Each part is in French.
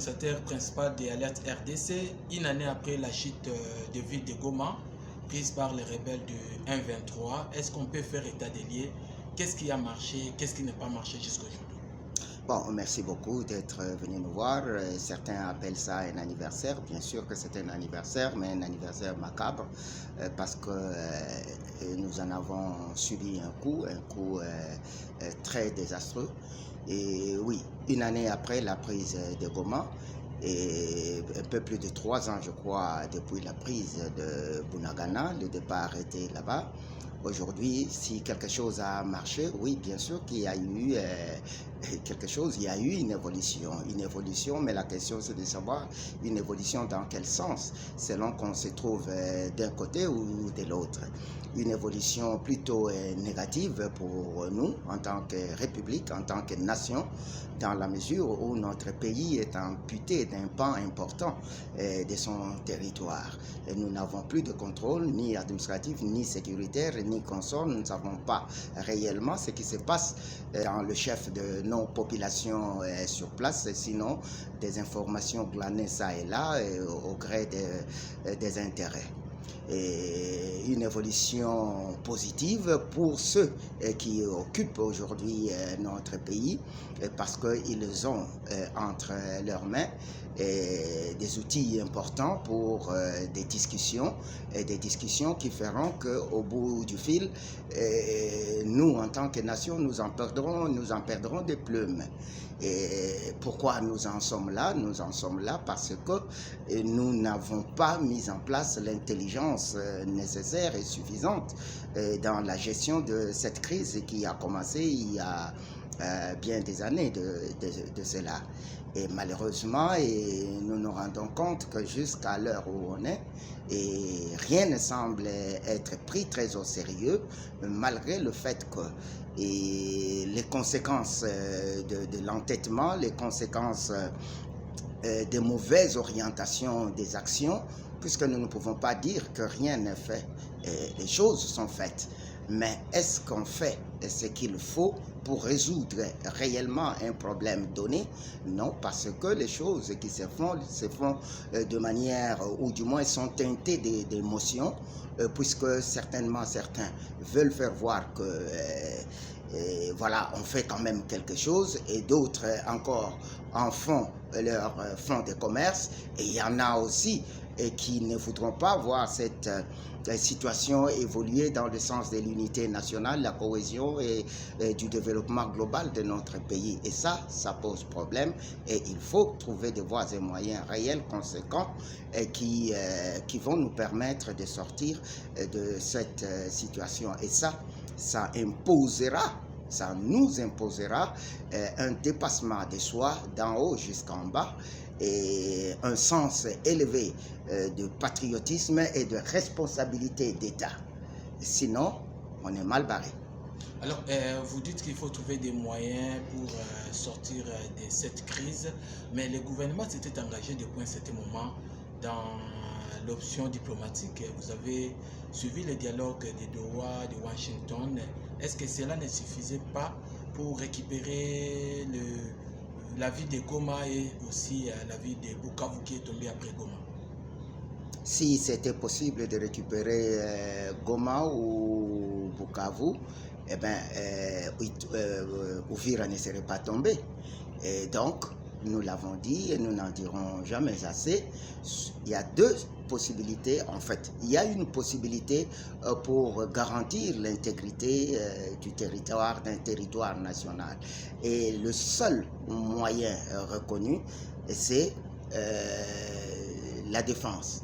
l'administrateur principal de Alerte RDC, une année après la chute de ville de Goma, prise par les rebelles du 1-23. Est-ce qu'on peut faire état des lieux? Qu'est-ce qui a marché? Qu'est-ce qui n'a pas marché jusqu'à aujourd'hui? Bon, merci beaucoup d'être venu nous voir. Certains appellent ça un anniversaire. Bien sûr que c'est un anniversaire, mais un anniversaire macabre parce que nous en avons subi un coup très désastreux. Et oui, une année après la prise de Goma, et un peu plus de 3 ans, je crois, depuis la prise de Bunagana, le départ était là-bas. Aujourd'hui, si quelque chose a marché, oui, bien sûr qu'il y a eu quelque chose, il y a eu une évolution, mais la question c'est de savoir une évolution dans quel sens, selon qu'on se trouve d'un côté ou de l'autre. Une évolution plutôt négative pour nous en tant que République, en tant que nation, dans la mesure où notre pays est amputé d'un pan important de son territoire. Et nous n'avons plus de contrôle, ni administratif, ni sécuritaire, ni consort. Nous ne savons pas réellement ce qui se passe dans le chef de nos populations sur place, sinon des informations glanées ça et là au gré des intérêts. Et une évolution positive pour ceux qui occupent aujourd'hui notre pays parce qu'ils ont entre leurs mains des outils importants pour des discussions qui feront qu'au bout du fil, nous en tant que nation, nous en perdrons des plumes. Et pourquoi nous en sommes là? Nous en sommes là parce que nous n'avons pas mis en place l'intelligence nécessaire et suffisante dans la gestion de cette crise qui a commencé il y a bien des années de cela. Et malheureusement, nous nous rendons compte que jusqu'à l'heure où on est, rien ne semble être pris très au sérieux, malgré le fait que les conséquences de l'entêtement, les conséquences des mauvaises orientations des actions, puisque nous ne pouvons pas dire que rien n'est fait. Les choses sont faites. Mais est-ce qu'on fait ce qu'il faut pour résoudre réellement un problème donné? Non, parce que les choses qui se font de manière, ou du moins sont teintées d'émotions, puisque certainement certains veulent faire voir que voilà, on fait quand même quelque chose, et d'autres encore en font leur fonds de commerce, et il y en a aussi qui ne voudront pas voir cette situation évoluer dans le sens de l'unité nationale, la cohésion et du développement global de notre pays. Et ça pose problème, et il faut trouver des voies et moyens réels, conséquents, qui vont nous permettre de sortir de cette situation. Et ça nous imposera un dépassement de soi d'en haut jusqu'en bas, et un sens élevé de patriotisme et de responsabilité d'État. Sinon, on est mal barré. Alors, vous dites qu'il faut trouver des moyens pour sortir de cette crise, mais le gouvernement s'était engagé depuis un certain moment dans l'option diplomatique. Vous avez suivi le dialogue de Doha, de Washington. Est-ce que cela ne suffisait pas pour récupérer la ville de Goma et aussi la ville de Bukavu qui est tombée après Goma? Si c'était possible de récupérer Goma ou Bukavu, eh bien, Uvira ne serait pas tombé. Et donc, nous l'avons dit et nous n'en dirons jamais assez, il y a deux possibilités. En fait, il y a une possibilité pour garantir l'intégrité d'un territoire national. Et le seul moyen reconnu, c'est la défense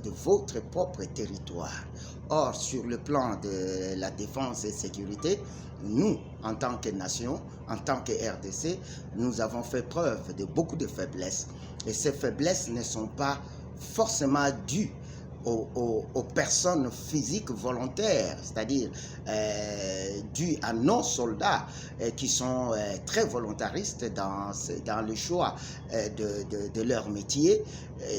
de votre propre territoire. Or, sur le plan de la défense et sécurité, nous, en tant que nation, en tant que RDC, nous avons fait preuve de beaucoup de faiblesses. Et ces faiblesses ne sont pas forcément dues aux personnes physiques volontaires, c'est-à-dire dû à nos soldats qui sont très volontaristes dans le choix de leur métier,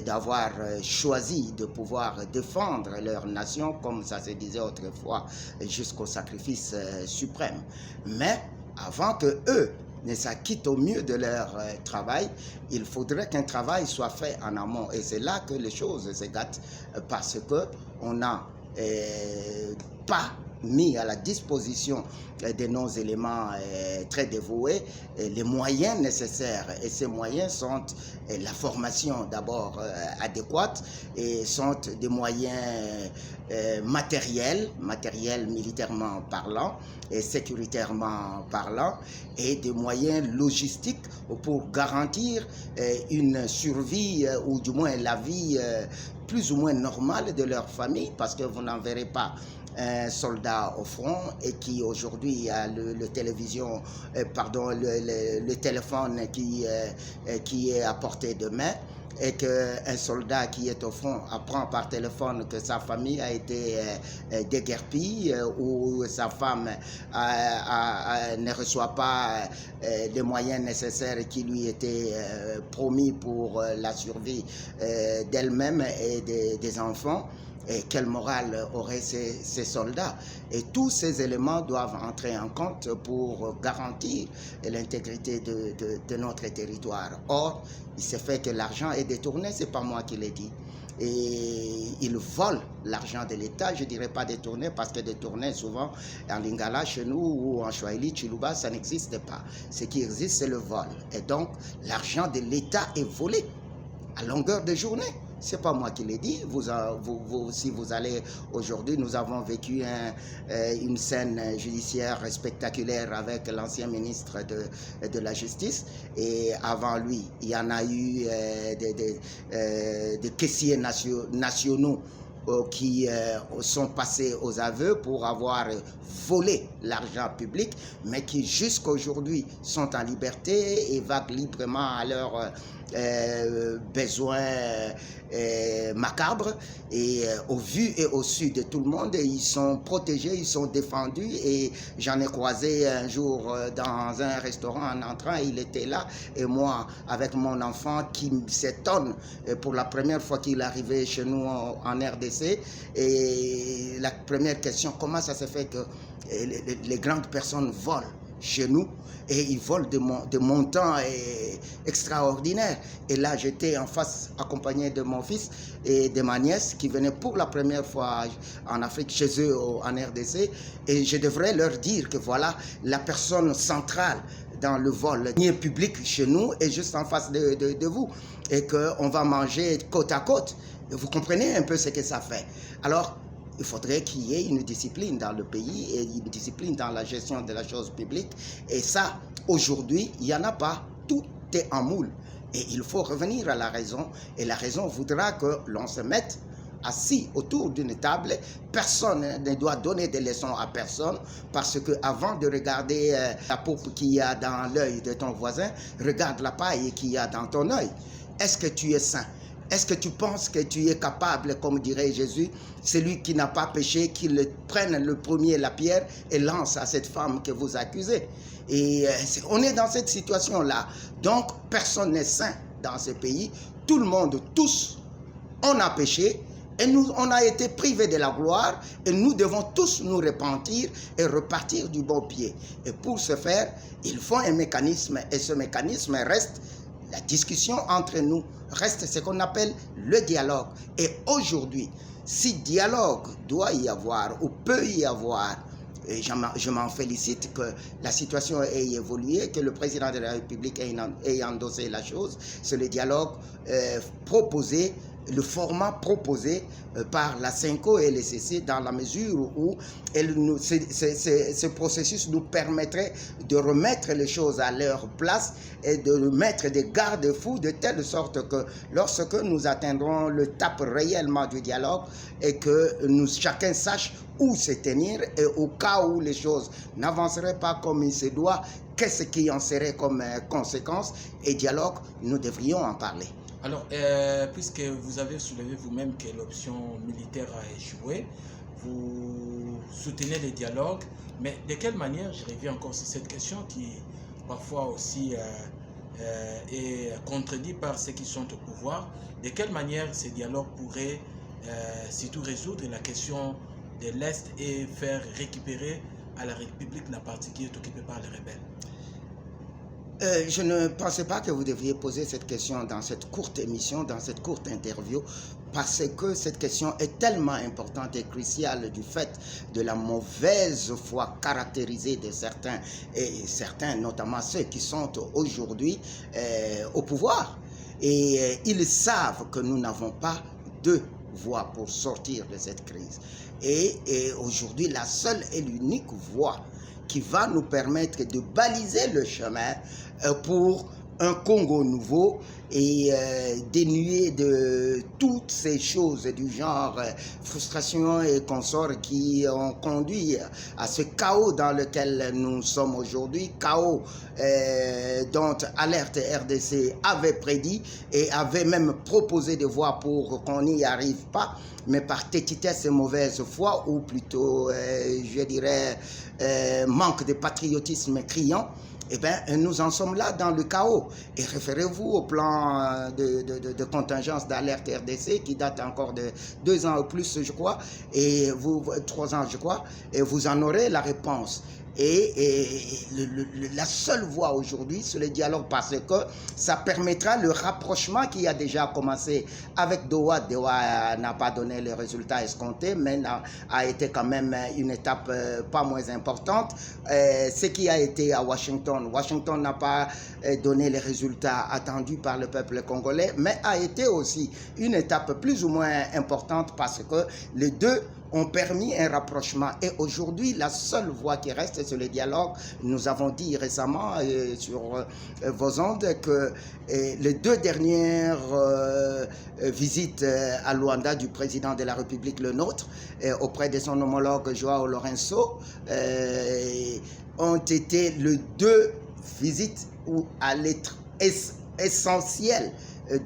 d'avoir choisi de pouvoir défendre leur nation, comme ça se disait autrefois, jusqu'au sacrifice suprême. Mais avant que eux ne s'acquittent au mieux de leur travail, il faudrait qu'un travail soit fait en amont. Et c'est là que les choses se gâtent, parce qu'on n'a pas mis à la disposition de nos éléments très dévoués les moyens nécessaires. Et ces moyens sont la formation d'abord adéquate, et sont des moyens matériels militairement parlant et sécuritairement parlant, et des moyens logistiques pour garantir une survie ou du moins la vie plus ou moins normale de leur famille, parce que vous n'en verrez pas un soldat au front et qui aujourd'hui a le téléphone qui est à portée de main, et qu'un soldat qui est au front apprend par téléphone que sa famille a été déguerpie ou sa femme ne reçoit pas les moyens nécessaires qui lui étaient promis pour la survie d'elle-même et des enfants. Et quelle morale auraient ces soldats? Et tous ces éléments doivent entrer en compte pour garantir l'intégrité de notre territoire. Or, il s'est fait que l'argent est détourné, c'est pas moi qui l'ai dit. Et ils volent l'argent de l'État, je ne dirais pas détourné, parce que détourné souvent en Lingala chez nous ou en Swahili, Chiluba, ça n'existe pas. Ce qui existe, c'est le vol. Et donc, l'argent de l'État est volé à longueur de journée. C'est pas moi qui l'ai dit. Si vous allez aujourd'hui, nous avons vécu une scène judiciaire spectaculaire avec l'ancien ministre de la Justice. Et avant lui, il y en a eu des caissiers nationaux qui sont passés aux aveux pour avoir volé l'argent public, mais qui jusqu'à aujourd'hui sont en liberté et vaguent librement à leurs besoins macabres, et au vu et au su de tout le monde, ils sont protégés, ils sont défendus. Et j'en ai croisé un jour dans un restaurant en entrant, il était là, et moi avec mon enfant qui s'étonne pour la première fois qu'il est arrivé chez nous en RDC, et la première question: comment ça se fait que les grandes personnes volent chez nous, et ils volent de montants extraordinaires? Et là, j'étais en face, accompagné de mon fils et de ma nièce qui venaient pour la première fois en Afrique, chez eux en RDC, et je devrais leur dire que voilà, la personne centrale dans le vol public chez nous est juste en face de vous, et qu'on va manger côte à côte. Et vous comprenez un peu ce que ça fait. Alors, il faudrait qu'il y ait une discipline dans le pays et une discipline dans la gestion de la chose publique. Et ça, aujourd'hui, il n'y en a pas. Tout est en moule. Et il faut revenir à la raison. Et la raison voudra que l'on se mette assis autour d'une table. Personne ne doit donner des leçons à personne, parce que avant de regarder la pourpre qu'il y a dans l'œil de ton voisin, regarde la paille qu'il y a dans ton œil. Est-ce que tu es saint? Est-ce que tu penses que tu es capable, comme dirait Jésus, celui qui n'a pas péché, qu'il prenne le premier la pierre et lance à cette femme que vous accusez? Et on est dans cette situation-là. Donc, personne n'est saint dans ce pays. Tout le monde, tous, on a péché. Et nous, on a été privés de la gloire, et nous devons tous nous repentir et repartir du bon pied. Et pour ce faire, il faut un mécanisme, et ce mécanisme reste la discussion entre nous, reste ce qu'on appelle le dialogue. Et aujourd'hui, si dialogue doit y avoir ou peut y avoir, et je m'en félicite que la situation ait évolué, que le président de la République ait endossé la chose, c'est le dialogue proposé, le format proposé par la CENCO et les CC, dans la mesure où ce processus nous permettrait de remettre les choses à leur place et de mettre des garde-fous de telle sorte que lorsque nous atteindrons le cap réellement du dialogue, et que chacun sache où se tenir, et au cas où les choses n'avanceraient pas comme il se doit, qu'est-ce qui en serait comme conséquence, et dialogue, nous devrions en parler. Alors, puisque vous avez soulevé vous-même que l'option militaire a échoué, vous soutenez les dialogues, mais de quelle manière, je reviens encore sur cette question qui parfois aussi est contredite par ceux qui sont au pouvoir, de quelle manière ces dialogues pourraient surtout résoudre la question de l'Est et faire récupérer à la République la partie qui est occupée par les rebelles? Je ne pensais pas que vous deviez poser cette question dans cette courte émission, dans cette courte interview, parce que cette question est tellement importante et cruciale du fait de la mauvaise foi caractérisée de certains, et certains notamment ceux qui sont aujourd'hui au pouvoir. Et ils savent que nous n'avons pas de voie pour sortir de cette crise. Et aujourd'hui, la seule et l'unique voie qui va nous permettre de baliser le chemin pour un Congo nouveau et dénué de toutes ces choses du genre frustration et consorts qui ont conduit à ce chaos dans lequel nous sommes aujourd'hui, chaos dont Alerte RDC avait prédit et avait même proposé des voies pour qu'on n'y arrive pas, mais par tétitesse et mauvaise foi, ou plutôt, je dirais, manque de patriotisme criant. Eh bien, nous en sommes là dans le chaos. Et référez-vous au plan de contingence d'Alerte RDC qui date encore de 2 ans ou plus, je crois, et 3 ans, je crois, et vous en aurez la réponse. La seule voie aujourd'hui, c'est le dialogue, parce que ça permettra le rapprochement qui a déjà commencé avec Doha. Doha n'a pas donné les résultats escomptés, mais a été quand même une étape pas moins importante. Ce qui a été à Washington, Washington n'a pas donné les résultats attendus par le peuple congolais, mais a été aussi une étape plus ou moins importante parce que les deux ont permis un rapprochement. Et aujourd'hui, la seule voie qui reste, c'est le dialogue. Nous avons dit récemment sur vos ondes que les 2 dernières visites à Luanda du président de la République, le nôtre, auprès de son homologue Joao Lourenço, ont été les 2 visites où à l'être essentiel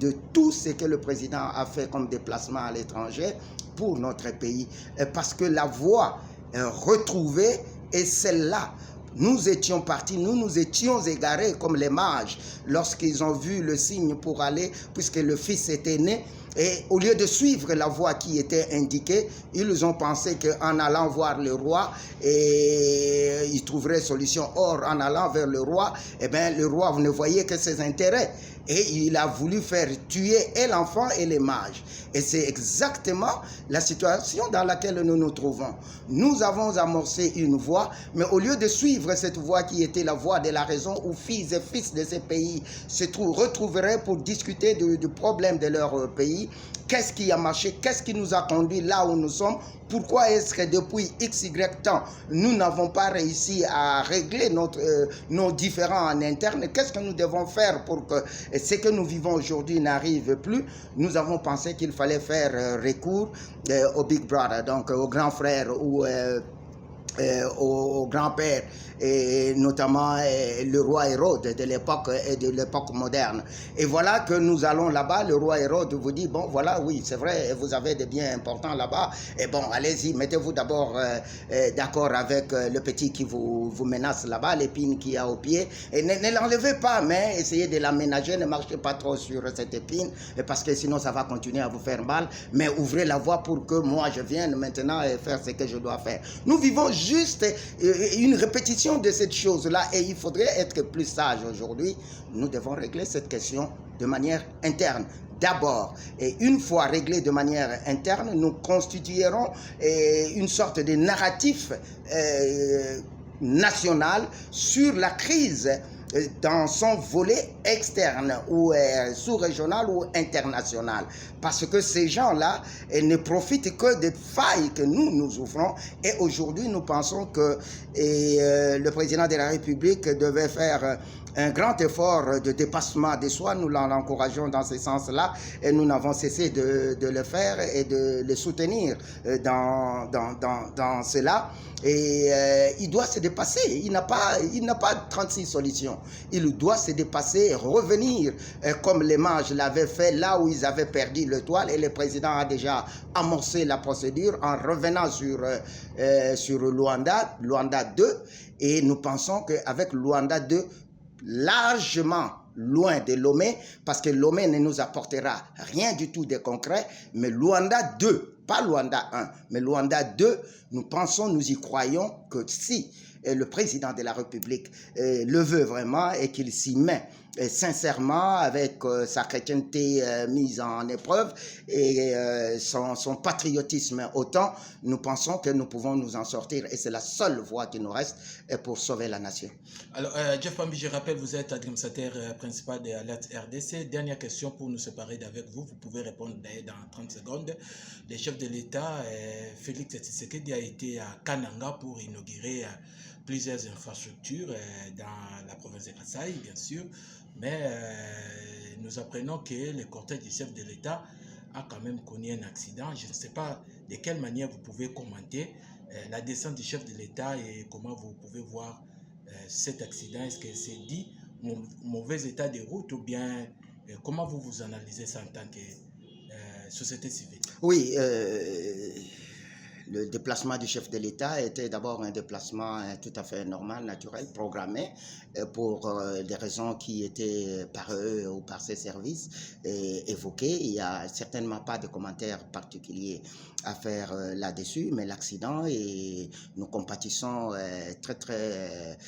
de tout ce que le président a fait comme déplacement à l'étranger pour notre pays, parce que la voie retrouvée est celle-là. Nous étions partis, nous nous étions égarés comme les mages lorsqu'ils ont vu le signe pour aller, puisque le fils était né. Et au lieu de suivre la voie qui était indiquée, ils ont pensé qu'en allant voir le roi, ils trouveraient solution. Or, en allant vers le roi, eh bien, le roi ne voyait que ses intérêts. Et il a voulu faire tuer et l'enfant et les mages. Et c'est exactement la situation dans laquelle nous nous trouvons. Nous avons amorcé une voie, mais au lieu de suivre cette voie qui était la voie de la raison, où filles et fils de ces pays se retrouveraient pour discuter du problème de leur pays, qu'est-ce qui a marché, qu'est-ce qui nous a conduit là où nous sommes, pourquoi est-ce que depuis XY temps, nous n'avons pas réussi à régler nos différends en interne, qu'est-ce que nous devons faire pour que ce que nous vivons aujourd'hui n'arrive plus. Nous avons pensé qu'il fallait faire recours au Big Brother, donc au grand frère ou au grand-père, et notamment le roi Hérode de l'époque et de l'époque moderne. Et voilà que nous allons là-bas, le roi Hérode vous dit, bon voilà, oui c'est vrai, vous avez des biens importants là-bas, et bon allez-y, mettez-vous d'abord d'accord avec le petit qui vous menace là-bas, l'épine qui a au pied, et ne l'enlevez pas, mais essayez de l'aménager, ne marchez pas trop sur cette épine, parce que sinon ça va continuer à vous faire mal, mais ouvrez la voie pour que moi je vienne maintenant faire ce que je dois faire. Nous vivons juste une répétition de cette chose-là, et il faudrait être plus sage aujourd'hui. Nous devons régler cette question de manière interne. D'abord, et une fois réglé de manière interne, nous constituerons une sorte de narratif national sur la crise dans son volet externe ou sous-régional ou international. Parce que ces gens-là ne profitent que des failles que nous ouvrons. Et aujourd'hui, nous pensons que le président de la République devait faire un grand effort de dépassement de soi. Nous l'encourageons dans ce sens-là et nous n'avons cessé de le faire et de le soutenir dans cela. Et il doit se dépasser. Il n'a pas 36 solutions. Il doit se dépasser, revenir comme les mages l'avaient fait là où ils avaient perdu l'étoile, et le président a déjà amorcé la procédure en revenant sur Luanda 2, et nous pensons qu'avec Luanda 2, largement loin de Lomé, parce que Lomé ne nous apportera rien du tout de concret, mais Luanda 2, pas Luanda 1, mais Luanda 2, nous pensons, nous y croyons que si le président de la République le veut vraiment et qu'il s'y met sincèrement avec sa chrétienté mise en épreuve et son patriotisme autant, nous pensons que nous pouvons nous en sortir et c'est la seule voie qui nous reste pour sauver la nation. Alors, Jeff Pambi, je rappelle, vous êtes administrateur principal de Alert RDC. Dernière question pour nous séparer d'avec vous. Vous pouvez répondre dans 30 secondes. Le chef de l'État, Félix Tshisekedi, a été à Kananga pour inaugurer plusieurs infrastructures dans la province de Kasaï, bien sûr. Mais nous apprenons que le cortège du chef de l'État a quand même connu un accident. Je ne sais pas de quelle manière vous pouvez commenter la descente du chef de l'État et comment vous pouvez voir cet accident. Est-ce que c'est dit mauvais état de route ou bien comment vous vous analysez ça en tant que société civile? Oui, le déplacement du chef de l'État était d'abord un déplacement tout à fait normal, naturel, programmé pour des raisons qui étaient par eux ou par ses services évoquées. Il n'y a certainement pas de commentaires particuliers à faire là-dessus, mais l'accident, et nous compatissons très très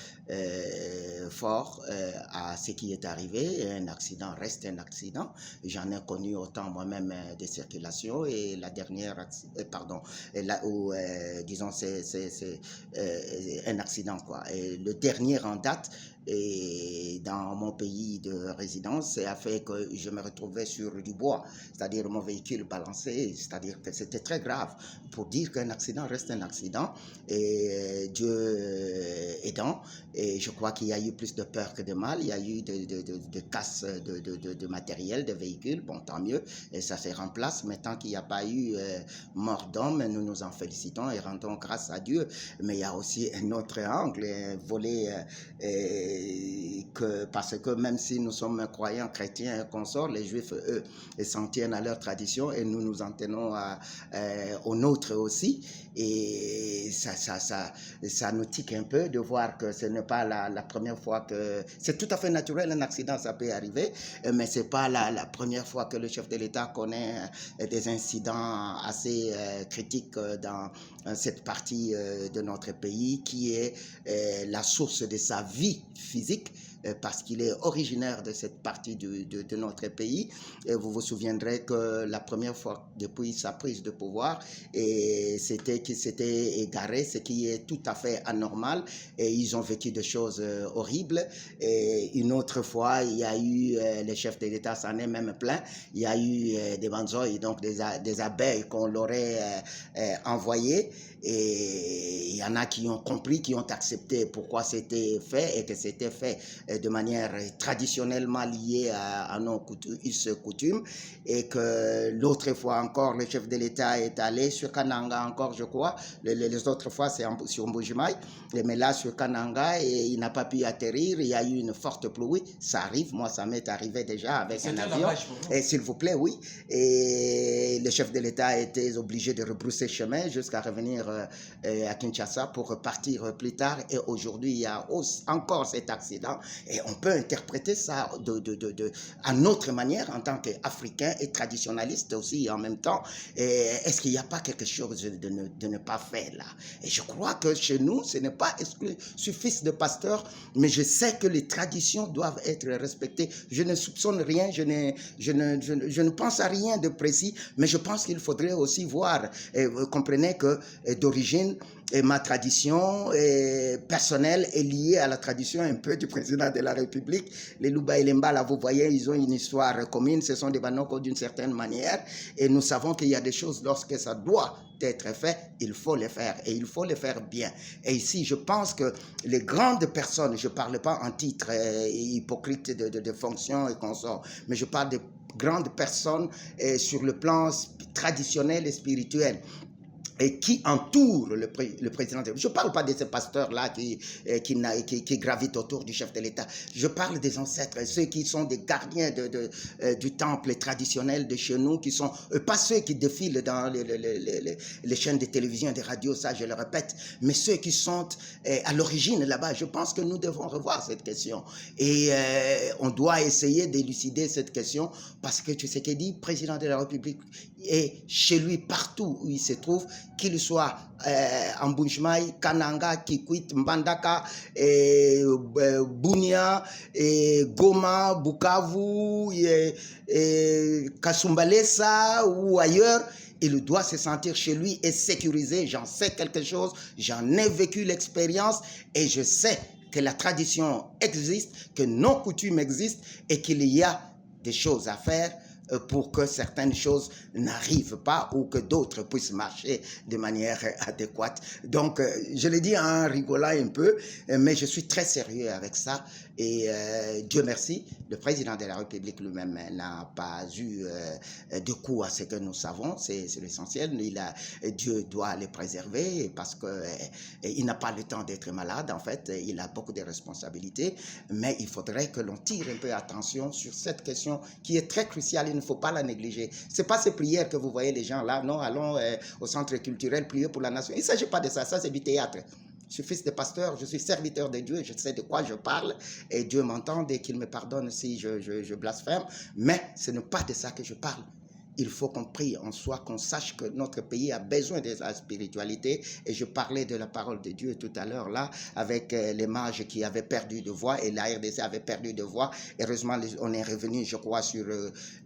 fort à ce qui est arrivé. Un accident reste un accident. J'en ai connu autant moi-même des circulations et la dernière, disons c'est un accident quoi. Et le dernier en date et dans mon pays de résidence a fait que je me retrouvais sur du bois, c'est-à-dire mon véhicule balancé, c'est-à-dire que c'était très grave pour dire qu'un accident reste un accident et Dieu aidant, et je crois qu'il y a eu plus de peur que de mal. Il y a eu de casse de matériel, de véhicules, bon tant mieux, et ça se remplace, mais tant qu'il n'y a pas eu mort d'homme, nous nous en félicitons et rendons grâce à Dieu. Mais il y a aussi un autre angle, un volet parce que même si nous sommes croyants chrétiens et consorts, les juifs eux s'en tiennent à leur tradition et nous nous en tenons aux nôtres aussi, et ça nous tique un peu de voir que ce n'est pas la première fois que c'est tout à fait naturel, un accident ça peut arriver, mais c'est pas la première fois que le chef de l'État connaît des incidents assez critiques dans cette partie de notre pays qui est la source de sa vie physique, parce qu'il est originaire de cette partie de notre pays. Et vous vous souviendrez que la première fois depuis sa prise de pouvoir, c'était qu'il s'était égaré, ce qui est tout à fait anormal, et ils ont vécu des choses horribles. Et une autre fois, il y a eu, le chef de l'État s'en est même plaint, il y a eu des banzoïs, donc des abeilles qu'on leur aurait envoyées, et il y en a qui ont compris, qui ont accepté pourquoi c'était fait, et que c'était fait de manière traditionnellement liée à nos coutumes, et que l'autre fois encore, le chef de l'État est allé sur Kananga encore, je crois. Les autres fois, c'est sur Mbujimaï, mais là, sur Kananga, et il n'a pas pu atterrir. Il y a eu une forte pluie. Ça arrive, moi, ça m'est arrivé déjà avec un avion. Et s'il vous plaît, oui. Et le chef de l'État a été obligé de rebrousser chemin jusqu'à revenir à Kinshasa pour repartir plus tard. Et aujourd'hui, il y a encore cet accident. Et on peut interpréter ça à notre manière en tant qu'Africain et traditionnaliste aussi en même temps. Est-ce qu'il n'y a pas quelque chose de ne pas faire là? Et je crois que chez nous, ce n'est pas suffisant de pasteur, mais je sais que les traditions doivent être respectées. Je ne soupçonne rien, je ne pense à rien de précis, mais je pense qu'il faudrait aussi voir, et vous comprenez que d'origine, et ma tradition personnelle est liée à la tradition un peu du président de la République. Les Luba et les Mbala, vous voyez, ils ont une histoire commune, ce sont des Banoko d'une certaine manière, et nous savons qu'il y a des choses, lorsque ça doit être fait, il faut les faire, et il faut les faire bien. Et ici, je pense que les grandes personnes, je ne parle pas en titre hypocrite de fonction et consorts, mais je parle de grandes personnes sur le plan traditionnel et spirituel, et qui entoure le président. Je ne parle pas de ces pasteurs-là qui gravitent autour du chef de l'État. Je parle des ancêtres, ceux qui sont des gardiens du temple traditionnel de chez nous, qui sont pas ceux qui défilent dans les chaînes de télévision et de radio, ça je le répète, mais ceux qui sont à l'origine là-bas. Je pense que nous devons revoir cette question. Et on doit essayer d'élucider cette question, parce que Tshisekedi, président de la République, et chez lui, partout où il se trouve, qu'il soit en Bunchmaï, Kananga, Kikwit, Mbandaka, Bunia, Goma, Bukavu, Kasumbalesa ou ailleurs, il doit se sentir chez lui et sécurisé. J'en sais quelque chose, j'en ai vécu l'expérience et je sais que la tradition existe, que nos coutumes existent et qu'il y a des choses à faire pour que certaines choses n'arrivent pas ou que d'autres puissent marcher de manière adéquate. Donc, je le dis en rigolant un peu, mais je suis très sérieux avec ça. Et Dieu merci, le président de la République lui-même n'a pas eu de coup à ce que nous savons, c'est l'essentiel. Dieu doit les préserver parce qu'il n'a pas le temps d'être malade, en fait, il a beaucoup de responsabilités, mais il faudrait que l'on tire un peu attention sur cette question qui est très cruciale, il ne faut pas la négliger. Ce n'est pas ces prières que vous voyez les gens là, non, allons au centre culturel prier pour la nation. Il ne s'agit pas de ça, ça c'est du théâtre. Je suis fils de pasteur, je suis serviteur de Dieu, je sais de quoi je parle et Dieu m'entend et qu'il me pardonne si je blasphème. Mais ce n'est pas de ça que je parle. Il faut qu'on prie en soi, qu'on sache que notre pays a besoin de la spiritualité. Et je parlais de la parole de Dieu tout à l'heure là, avec les mages qui avaient perdu de voix et la RDC avait perdu de voix. Heureusement, on est revenu, je crois, sur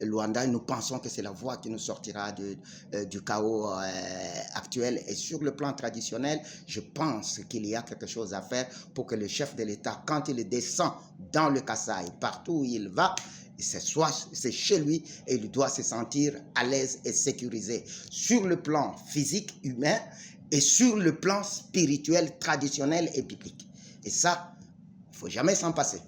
Luanda. Nous pensons que c'est la voix qui nous sortira du chaos actuel. Et sur le plan traditionnel, je pense qu'il y a quelque chose à faire pour que le chef de l'État, quand il descend dans le Kasaï, partout où il va, c'est chez lui et il doit se sentir à l'aise et sécurisé sur le plan physique, humain et sur le plan spirituel, traditionnel et biblique. Et ça, il ne faut jamais s'en passer.